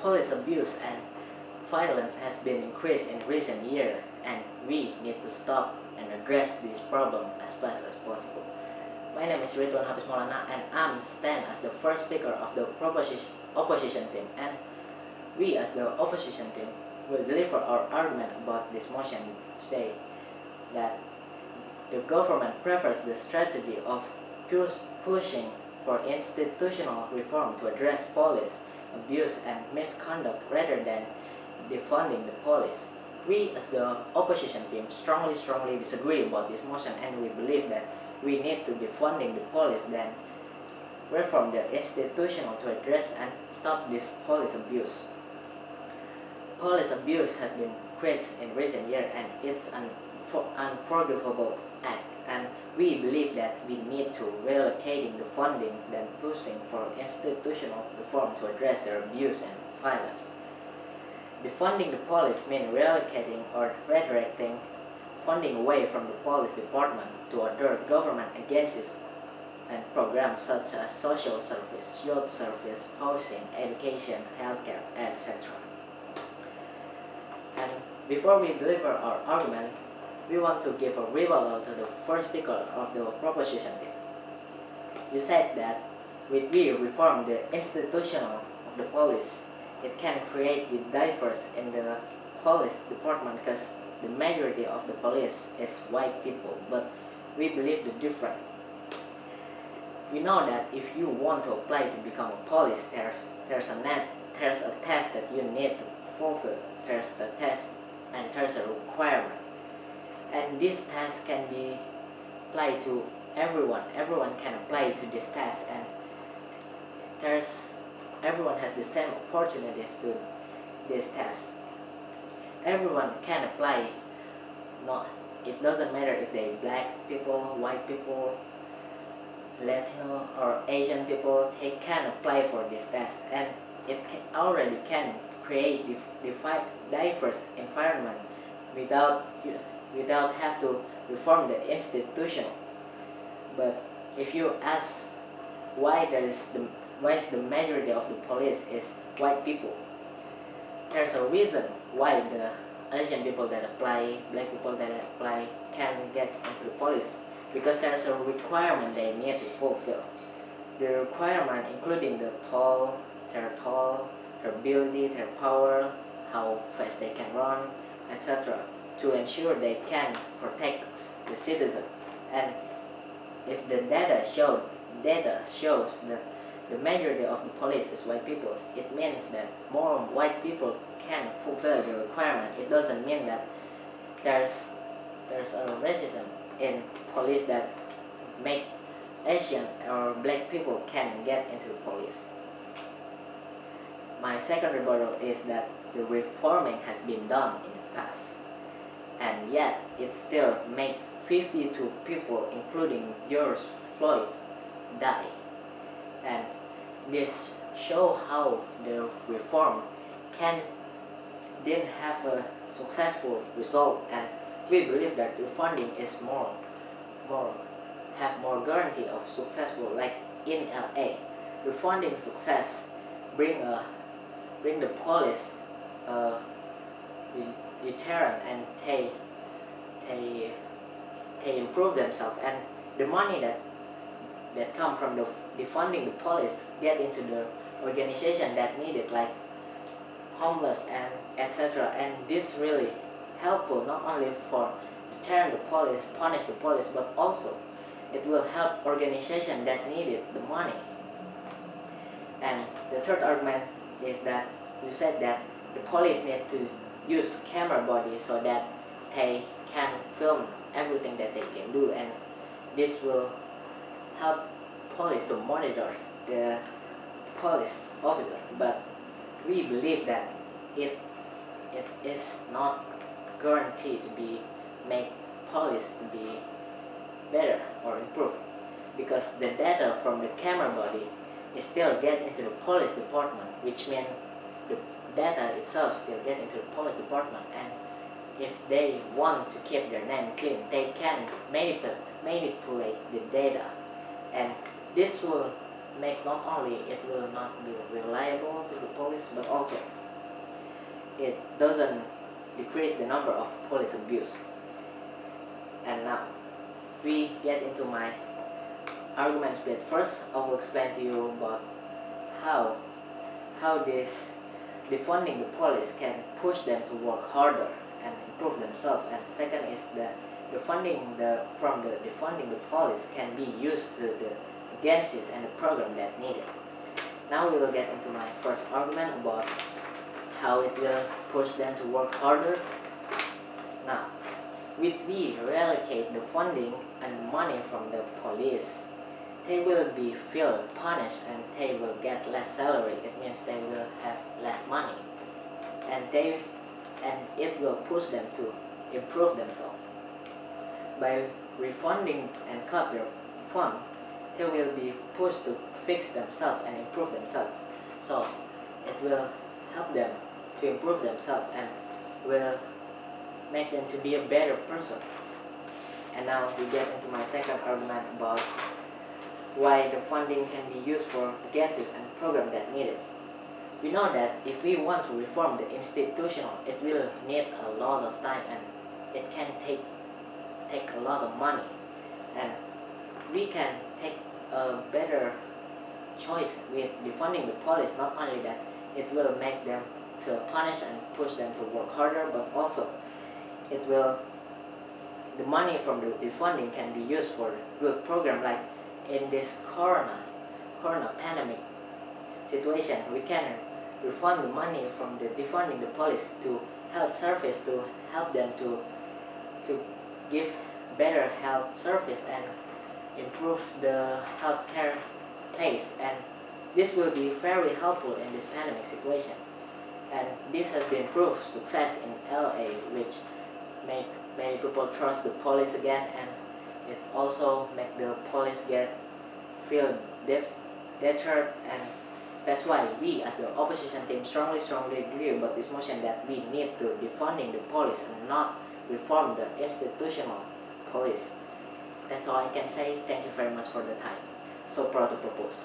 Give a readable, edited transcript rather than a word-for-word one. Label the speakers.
Speaker 1: police abuse and violence has been increased in recent years, and we need to stop and address this problem as fast as possible. My name is Ridwan Hafiz Maulana, and I'm stand as the first speaker of the opposition team, and we as the opposition team will deliver our argument about this motion today, that the government prefers the strategy of pushing for institutional reform to address police abuse and misconduct rather than defunding the police. We as the opposition team strongly disagree about this motion, and we believe that we need to defunding the police than reform the institutional to address and stop this police abuse. Police abuse has been increased in recent years, and it's an unforgivable act, and we believe that we need to relocating the funding than pushing for institutional reform to address their abuse and violence. Defunding the police means relocating or redirecting funding away from the police department to other government agencies and programs such as social service, youth service, housing, education, healthcare, etc. And before we deliver our argument, we want to give a rebuttal to the first speaker of the proposition team. You said that if we reform the institutional of the police, it can create the diverse in the police department because the majority of the police is white people, but we believe the different. We know that if you want to apply to become a police, there's a test that you need to fulfill. There's the test and there's a requirement. And this test can be applied to everyone. Everyone can apply to this test, and everyone has the same opportunities to this test. Everyone can apply. It doesn't matter if they black people, white people, Latino or Asian people. They can apply for this test, and it already can create diverse environment without have to reform the institution. But if you ask why is the majority of the police is white people, there's a reason why the Asian people that apply, black people that apply can get into the police, because there's a requirement they need to fulfill. The requirement including their ability, their power, how fast they can run, etc., to ensure they can protect the citizen. And if the data shows that the majority of the police is white people, it means that more white people can fulfill the requirement. It doesn't mean that there's a racism in police that make Asian or black people can get into the police. My second rebuttal is that the reforming has been done in the past, and yet it still make 52 people, including George Floyd, die. And this show how the reform didn't have a successful result, and we believe that refunding is have more guarantee of successful. Like in LA, refunding success bring the police deterrent, and they improve themselves, and the money that come from the defunding the police get into the organization that need it, like homeless and etc. And this really helpful not only for deterring the police, punish the police, but also it will help organization that needed the money. And the third argument is that you said that the police need to use camera body so that they can film everything that they can do, and this will help police to monitor the police officer. But we believe that it is not guaranteed to be make police to be better or improve, because the data from the camera body is still get into the police department, which means the data itself still get into the police department, and if they want to keep their name clean, they can manipulate the data, and this will make not only it will not be reliable to the police, but also it doesn't decrease the number of police abuse. And now we get into my argument split. First, I will explain to you about how this defunding the police can push them to work harder and improve themselves. And second is the funding from the defunding the police can be used to the agencies and the program that needed. Now we will get into my first argument about how it will push them to work harder. Now, if we reallocate the funding and money from the police, they will be feel punished and they will get less salary. It means they will have less money, and it will push them to improve themselves. By refunding and cut their fund, they will be pushed to fix themselves and improve themselves. So it will help them to improve themselves and will make them to be a better person. And now we get into my second argument about why the funding can be used for agencies and programs that need it. We know that if we want to reform the institutional, it will need a lot of time and it can take a lot of money. And we can take a better choice with defunding the police. Not only that, it will make them feel punished and push them to work harder, but also the money from the defunding can be used for good program. Like in this corona pandemic situation, we can refund the money from the defunding the police to health service to help them to give better health service and improve the healthcare place. And this will be very helpful in this pandemic situation. And this has been proved success in LA, which make many people trust the police again, and it also make the police feel deterred. And that's why we as the opposition team strongly agree about this motion that we need to defunding the police and not reform the institutional police. That's all I can say. Thank you very much for the time. So proud to propose.